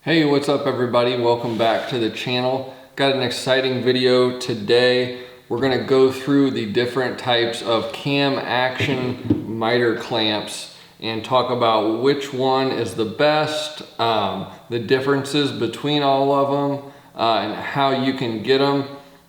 Hey, what's up everybody? Welcome back to the channel. Got an exciting video today. We're gonna go through the different types of cam action miter clamps and talk about which one is the best, the differences between all of them, and how you can get them.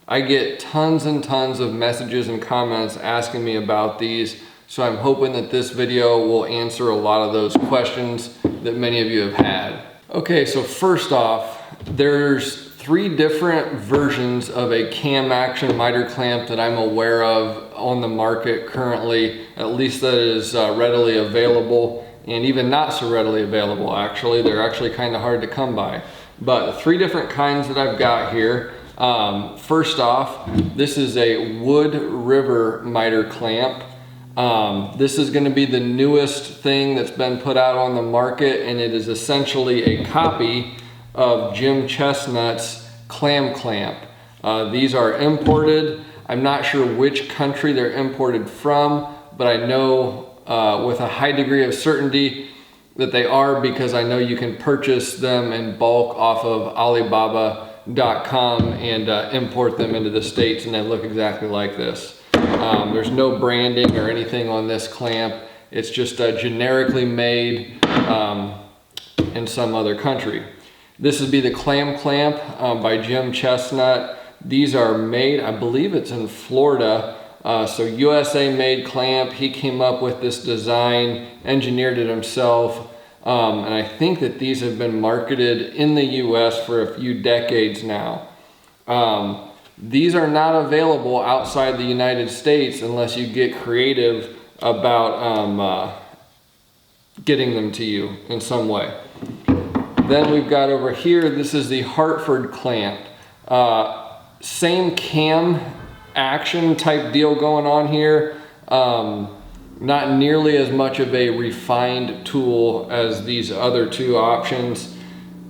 I get tons and tons of messages and comments asking me about these, so I'm hoping that this video will answer a lot of those questions that many of you have had. Okay, so first off, there's 3 different versions of a cam action miter clamp that I'm aware of on the market currently, at least that is readily available, and even not so readily available actually. They're actually kind of hard to come by. But 3 different kinds that I've got here. First off, this is a Wood River miter clamp. This is going to be the newest thing that's been put out on the market, and it is essentially a copy of Jim Chestnut's Clam Clamp. These are imported. I'm not sure which country they're imported from, but I know with a high degree of certainty that they are, because I know you can purchase them in bulk off of Alibaba.com and import them into the States, and they look exactly like this. There's no branding or anything on this clamp. It's just generically made in some other country. This would be the Clam Clamp by Jim Chestnut. These are made, I believe it's in Florida, so USA made clamp. He came up with this design, engineered it himself, and I think that these have been marketed in the US for a few decades now. These are not available outside the United States unless you get creative about getting them to you in some way. Then we've got over here, this is the Hartford clamp. Same cam action type deal going on here. Not nearly as much of a refined tool as these other 2 options.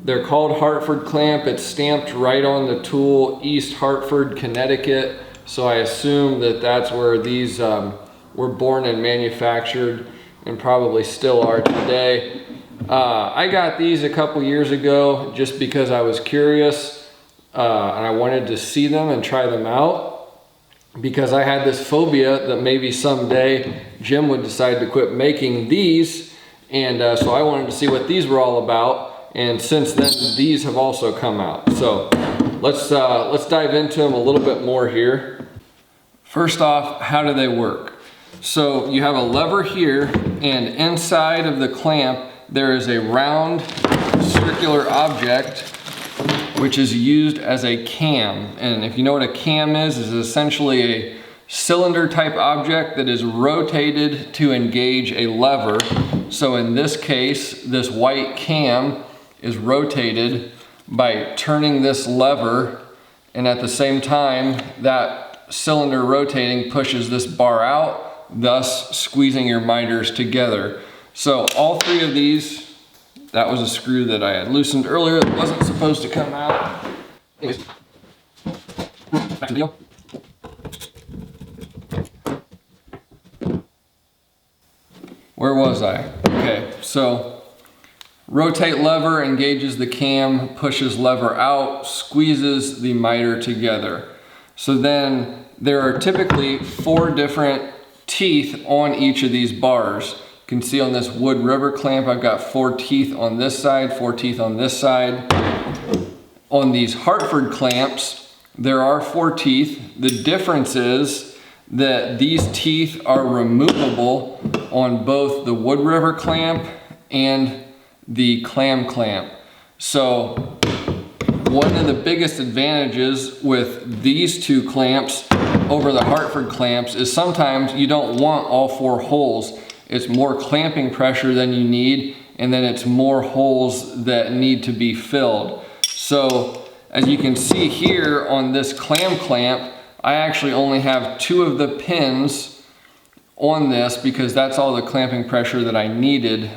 They're called Hartford clamp. It's stamped right on the tool, East Hartford, Connecticut. So I assume that that's where these were born and manufactured, and probably still are today. I got these a couple years ago just because I was curious and I wanted to see them and try them out, because I had this phobia that maybe someday Jim would decide to quit making these, and so I wanted to see what these were all about. And since then, these have also come out. So let's dive into them a little bit more here. First off, how do they work? So you have a lever here, and inside of the clamp, there is a round circular object which is used as a cam. And if you know what a cam is essentially a cylinder type object that is rotated to engage a lever. So in this case, this white cam is rotated by turning this lever, and at the same time that cylinder rotating pushes this bar out, thus squeezing your miters together. So all 3 of these, that was a screw that I had loosened earlier that wasn't supposed to come out. Anyways, back to the deal. Where was I? Okay, so rotate lever engages the cam, pushes lever out, squeezes the miter together. So then there are typically 4 different teeth on each of these bars. You can see on this Wood River clamp, I've got 4 teeth on this side, 4 teeth on this side. On these Hartford clamps, there are 4 teeth. The difference is that these teeth are removable on both the Wood River clamp and the Clam Clamp. So one of the biggest advantages with these 2 clamps over the Hartford clamps is sometimes you don't want all 4 holes. It's more clamping pressure than you need, and then it's more holes that need to be filled. So as you can see here on this Clam Clamp, I actually only have 2 of the pins on this, because that's all the clamping pressure that I needed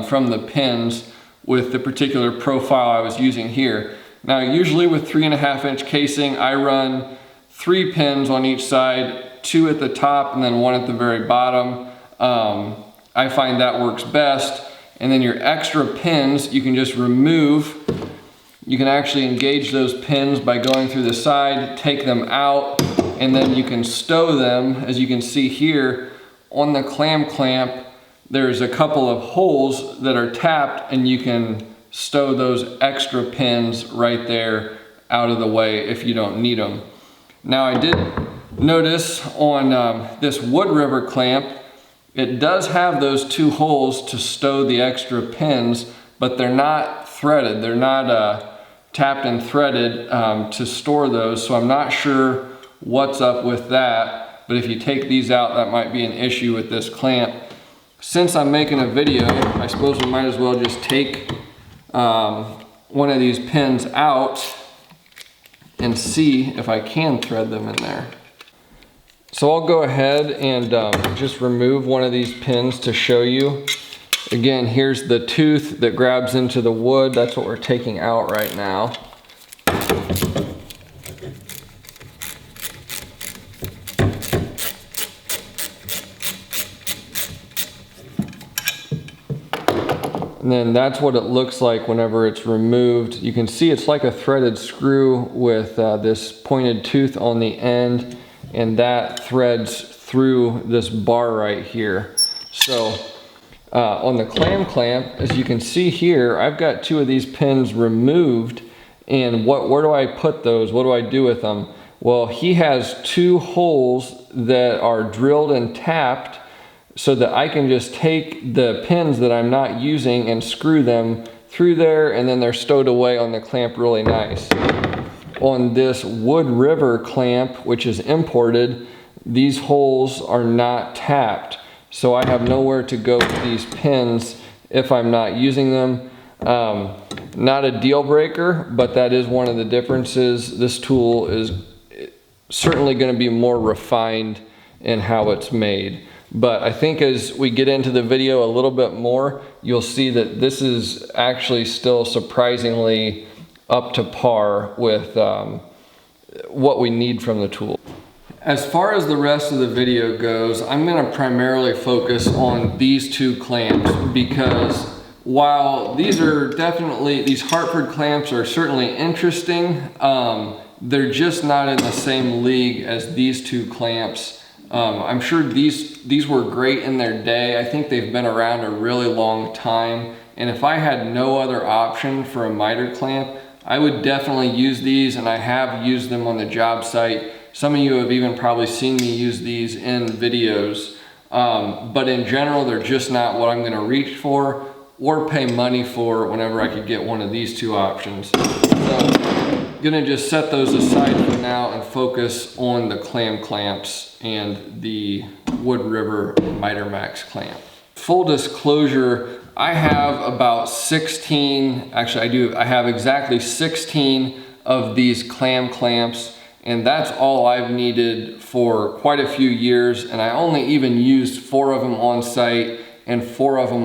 from the pins with the particular profile I was using here. Now usually with 3.5 inch casing, I run 3 pins on each side, 2 at the top and then 1 at the very bottom. I find that works best. And then your extra pins you can just remove You can actually engage those pins by going through the side, take them out, and then you can stow them. As you can see here on the clam clamp, there's a couple of holes that are tapped, and you can stow those extra pins right there out of the way if you don't need them. Now I did notice on this Wood River clamp, it does have those 2 holes to stow the extra pins, but they're not threaded. They're not tapped and threaded to store those, so I'm not sure what's up with that. But if you take these out, that might be an issue with this clamp. Since I'm making a video, I suppose we might as well just take one of these pins out and see if I can thread them in there. So I'll go ahead and just remove one of these pins to show you. Again, here's the tooth that grabs into the wood. That's what we're taking out right now. And then that's what it looks like whenever it's removed. You can see it's like a threaded screw with this pointed tooth on the end, and that threads through this bar right here. So on the clam clamp, as you can see here, I've got 2 of these pins removed, and where do I put those? What do I do with them? Well, he has 2 holes that are drilled and tapped, so that I can just take the pins that I'm not using and screw them through there, and then they're stowed away on the clamp really nice. On this Wood River clamp, which is imported, these holes are not tapped, so I have nowhere to go with these pins if I'm not using them. Not a deal breaker, but that is one of the differences. This tool is certainly going to be more refined in how it's made. But I think as we get into the video a little bit more, you'll see that this is actually still surprisingly up to par with what we need from the tool. As far as the rest of the video goes, I'm going to primarily focus on these 2 clamps, because while these Hartford clamps are certainly interesting, they're just not in the same league as these 2 clamps. I'm sure these were great in their day. I think they've been around a really long time. And if I had no other option for a miter clamp, I would definitely use these, and I have used them on the job site. Some of you have even probably seen me use these in videos. But in general, they're just not what I'm going to reach for or pay money for whenever I could get one of these 2 options. So, gonna just set those aside for now and focus on the clam clamps and the Wood River Miter Max clamp. Full disclosure, I have about 16, actually I have exactly 16 of these clam clamps, and that's all I've needed for quite a few years, and I only even used 4 of them on site and 4 of them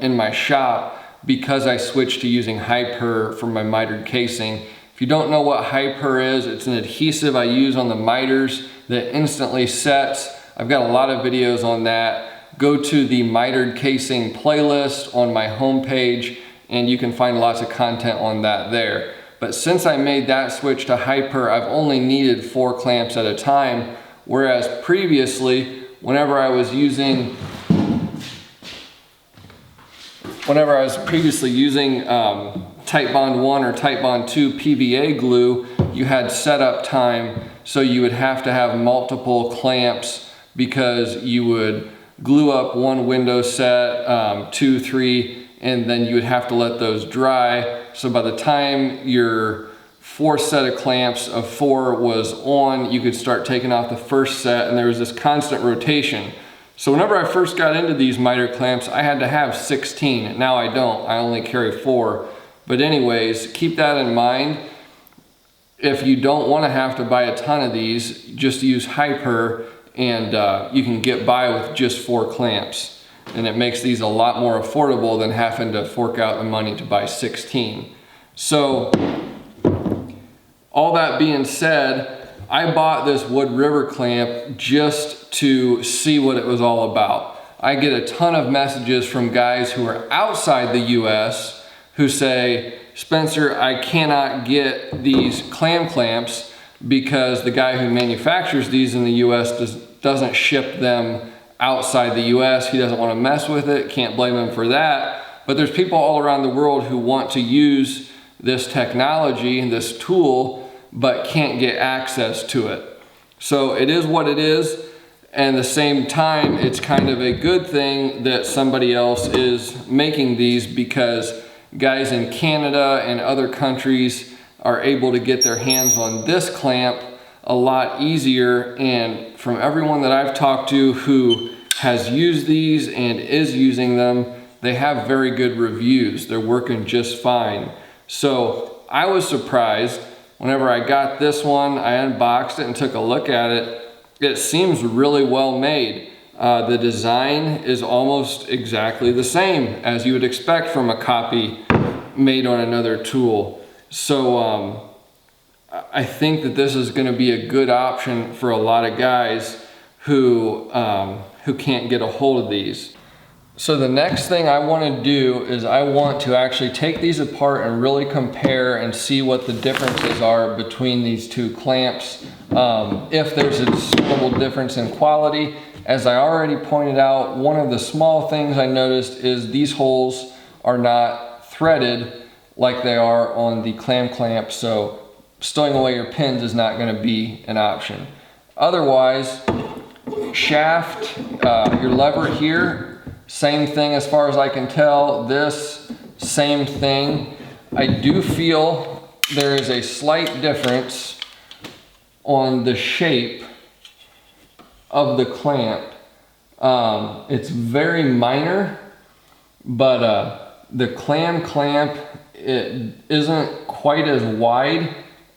in my shop because I switched to using Hyper for my mitered casing. If you don't know what Hyper is, it's an adhesive I use on the miters that instantly sets. I've got a lot of videos on that. Go to the mitered casing playlist on my homepage, and you can find lots of content on that there. But since I made that switch to Hyper, I've only needed 4 clamps at a time, whereas previously, whenever I was using Type Bond 1 or Type Bond 2 PVA glue, you had setup time, so you would have to have multiple clamps because you would glue up one window set, 2, 3, and then you would have to let those dry. So by the time your 4th set of clamps of 4 was on, you could start taking off the first set, and there was this constant rotation. So whenever I first got into these miter clamps, I had to have 16. Now I don't, I only carry 4. But anyways, keep that in mind. If you don't want to have to buy a ton of these, just use Hyper, and you can get by with just 4 clamps. And it makes these a lot more affordable than having to fork out the money to buy 16. So, all that being said, I bought this Wood River clamp just to see what it was all about. I get a ton of messages from guys who are outside the US who say, Spencer, I cannot get these clam clamps because the guy who manufactures these in the US doesn't ship them outside the US. He doesn't want to mess with it. Can't blame him for that. But there's people all around the world who want to use this technology and this tool, but can't get access to it. So it is what it is. And at the same time, it's kind of a good thing that somebody else is making these, because guys in Canada and other countries are able to get their hands on this clamp a lot easier. And from everyone that I've talked to who has used these and is using them, they have very good reviews. They're working just fine. So I was surprised whenever I got this one. I unboxed it and took a look at it. It seems really well made. The design is almost exactly the same as you would expect from a copy made on another tool. So I think that this is going to be a good option for a lot of guys who can't get a hold of these. So the next thing I want to do is I want to actually take these apart and really compare and see what the differences are between these two clamps. If there's a discernible difference in quality. As I already pointed out, one of the small things I noticed is these holes are not threaded like they are on the clam clamp, so stowing away your pins is not going to be an option. Otherwise, shaft, your lever here, same thing as far as I can tell. This, same thing. I do feel there is a slight difference on the shape of the clamp. It's very minor, but the clam clamp, it isn't quite as wide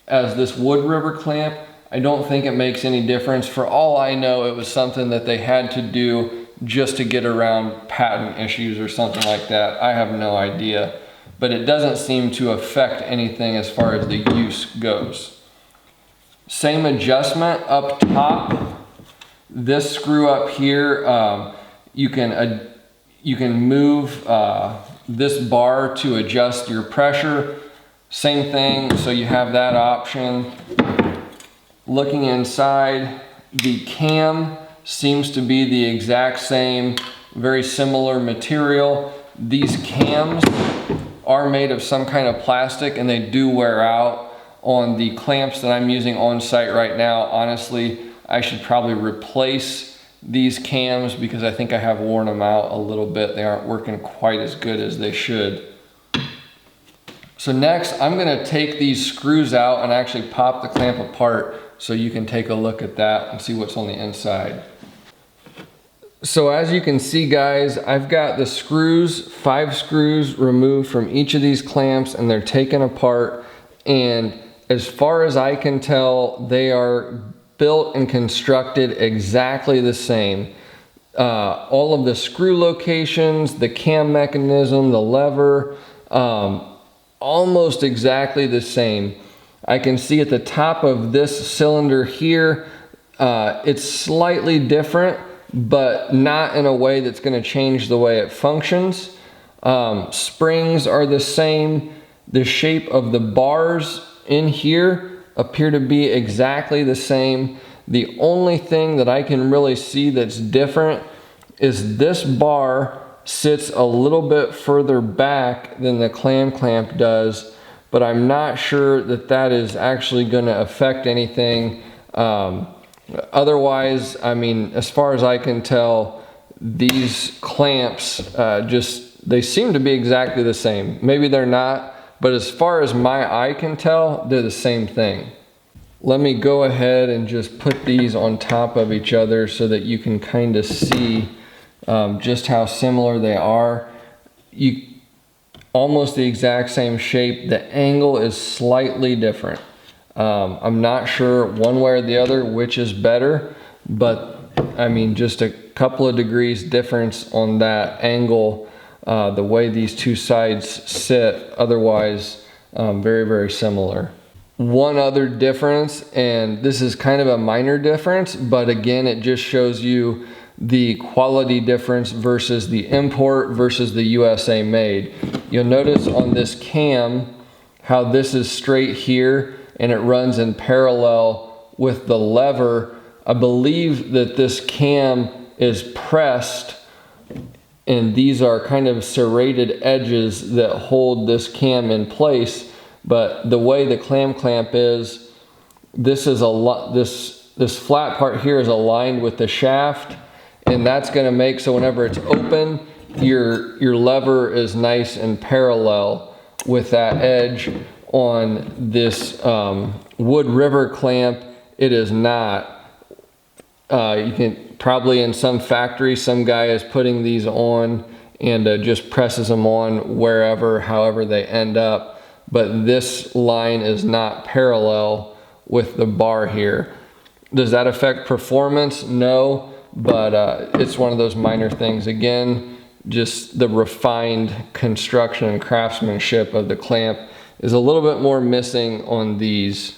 as this Wood River clamp. I don't think it makes any difference. For all I know, it was something that they had to do just to get around patent issues or something like that. I have no idea, but it doesn't seem to affect anything as far as the use goes. Same adjustment up top. This screw up here, you can move this bar to adjust your pressure. Same thing, so you have that option. Looking inside, the cam seems to be the exact same, very similar material. These cams are made of some kind of plastic and they do wear out. On the clamps that I'm using on site right now, honestly, I should probably replace these cams because I think I have worn them out a little bit. They aren't working quite as good as they should. So next, I'm gonna take these screws out and actually pop the clamp apart so you can take a look at that and see what's on the inside. So as you can see, guys, I've got the screws, 5 screws removed from each of these clamps, and they're taken apart. And as far as I can tell, they are built and constructed exactly the same. All of the screw locations, the cam mechanism, the lever, almost exactly the same. I can see at the top of this cylinder here, it's slightly different, but not in a way that's going to change the way it functions. Springs are the same. The shape of the bars in here appear to be exactly the same. The only thing that I can really see that's different is this bar sits a little bit further back than the clam clamp does, but I'm not sure that that is actually going to affect anything. Otherwise, I mean, as far as I can tell, these clamps they seem to be exactly the same. Maybe they're not, but as far as my eye can tell, they're the same thing. Let me go ahead and just put these on top of each other so that you can kind of see just how similar they are. Almost the exact same shape. The angle is slightly different. I'm not sure one way or the other which is better, but I mean, just a couple of degrees difference on that angle, the way these two sides sit. Otherwise, very, very similar. One other difference, and this is kind of a minor difference, but again, it just shows you the quality difference versus the import versus the USA made. you'll notice on this cam how this is straight here and it runs in parallel with the lever. I believe that this cam is pressed, and these are kind of serrated edges that hold this cam in place. But the way the clam clamp is, this is this flat part here is aligned with the shaft, and that's going to make so whenever it's open, your lever is nice and parallel with that edge. On this Wood River clamp, it is not. You can probably in some factory, some guy is putting these on and just presses them on wherever, however they end up. But this line is not parallel with the bar here. Does that affect performance? No, but it's one of those minor things. Again, just the refined construction and craftsmanship of the clamp is a little bit more missing on these.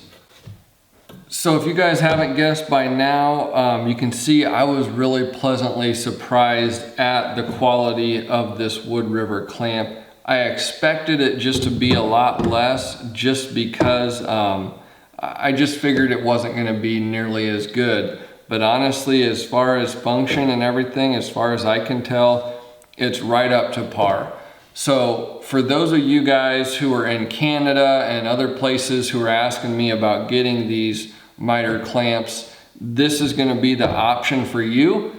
So if you guys haven't guessed by now, you can see I was really pleasantly surprised at the quality of this Wood River clamp. I expected it just to be a lot less, just because I just figured it wasn't going to be nearly as good. But honestly, as far as function and everything, as far as I can tell, it's right up to par. So for those of you guys who are in Canada and other places who are asking me about getting these miter clamps, this is going to be the option for you.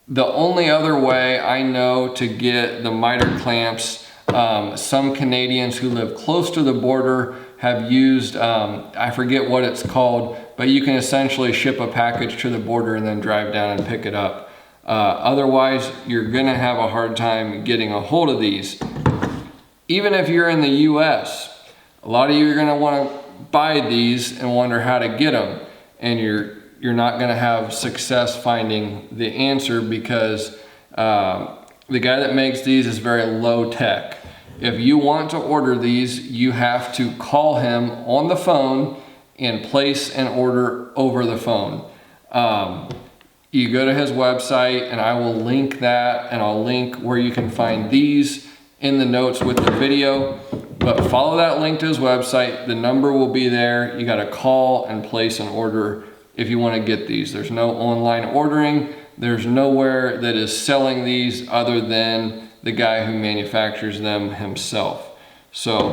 The only other way I know to get the miter clamps, some Canadians who live close to the border have used, I forget what it's called, but you can essentially ship a package to the border and then drive down and pick it up. Otherwise, you're gonna have a hard time getting a hold of these. Even if you're in the US, a lot of you are gonna wanna buy these and wonder how to get them. And you're not gonna have success finding the answer because the guy that makes these is very low tech. If you want to order these, you have to call him on the phone and place an order over the phone. You go to his website, and I will link that, and I'll link where you can find these in the notes with the video. But follow that link to his website. The number will be there. You got to call and place an order if you want to get these. There's no online ordering. There's nowhere that is selling these other than the guy who manufactures them himself. So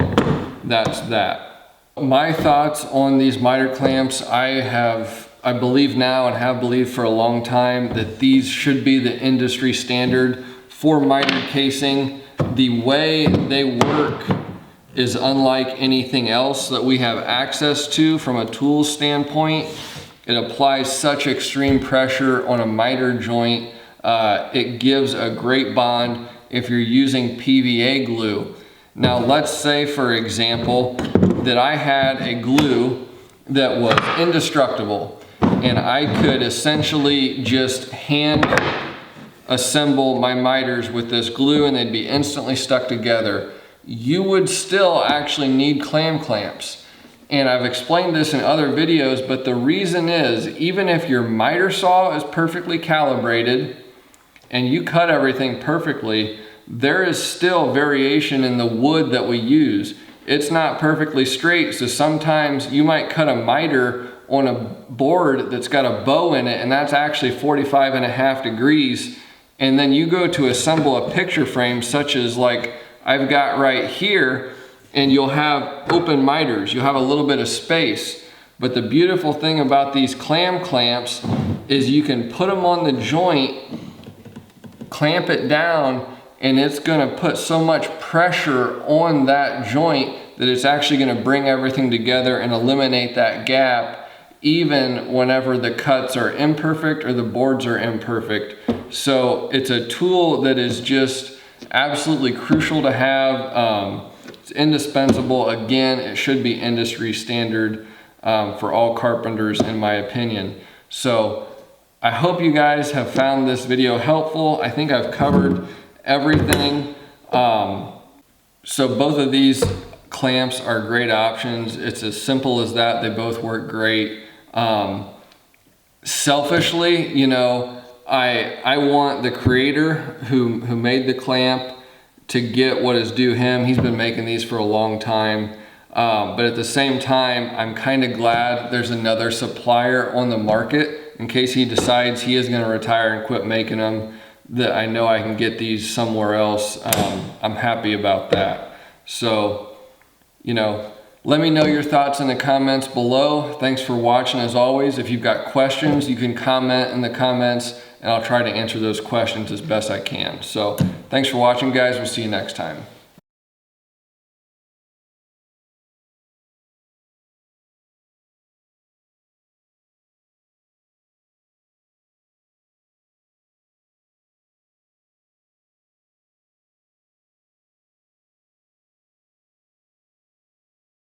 that's that. My thoughts on these miter clamps, I believe now and have believed for a long time that these should be the industry standard for miter casing. The way they work is unlike anything else that we have access to from a tool standpoint. It applies such extreme pressure on a miter joint. It gives a great bond if you're using PVA glue. Now let's say, for example, that I had a glue that was indestructible, and I could essentially just hand assemble my miters with this glue and they'd be instantly stuck together. You would still actually need clam clamps. And I've explained this in other videos, but the reason is, even if your miter saw is perfectly calibrated and you cut everything perfectly, there is still variation in the wood that we use. It's not perfectly straight, so sometimes you might cut a miter on a board that's got a bow in it, and that's actually 45.5 degrees. And then you go to assemble a picture frame such as like I've got right here, and you'll have open miters. You'll have a little bit of space. But the beautiful thing about these clam clamps is you can put them on the joint, clamp it down, and it's gonna put so much pressure on that joint that it's actually gonna bring everything together and eliminate that gap, even whenever the cuts are imperfect or the boards are imperfect. So it's a tool that is just absolutely crucial to have. It's indispensable. Again, it should be industry standard for all carpenters, in my opinion. So I hope you guys have found this video helpful. I think I've covered everything. So both of these clamps are great options. It's as simple as that. They both work great. Selfishly, you know, I want the creator who made the clamp to get what is due him. He's been making these for a long time. But at the same time, I'm kind of glad there's another supplier on the market in case he decides he is going to retire and quit making them, that I know I can get these somewhere else. I'm happy about that. So, you know, let me know your thoughts in the comments below. Thanks for watching as always. If you've got questions, you can comment in the comments and I'll try to answer those questions as best I can. So thanks for watching, guys. We'll see you next time.